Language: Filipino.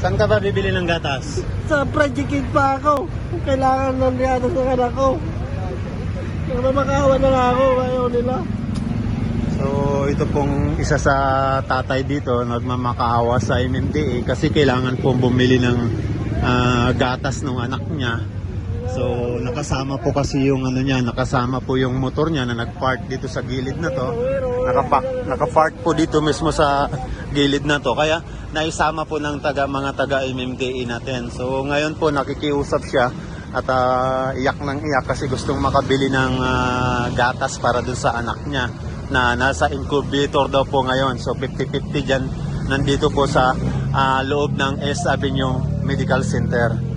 Saan ka ba bibili ng gatas? Sa project pa ako. Kailangan ng gatas ng anak ko. Para makawa na nga ako, ayaw nila. So ito pong isa sa tatay dito nagmamakaawa sa MMDA kasi kailangan pong bumili ng gatas ng anak niya. So nakasama po kasi yung ano niya, nakasama po yung motor niya na nagpark dito sa gilid na to. Nakapark po dito mismo sa gilid na to. Kaya naisama po ng mga taga MMDA natin. So ngayon po nakikiusap siya at iyak ng iyak kasi gustong makabili ng gatas para dun sa anak niya na nasa incubator daw po ngayon. So 50-50 dyan nandito po sa loob ng S Avenue Medical Center.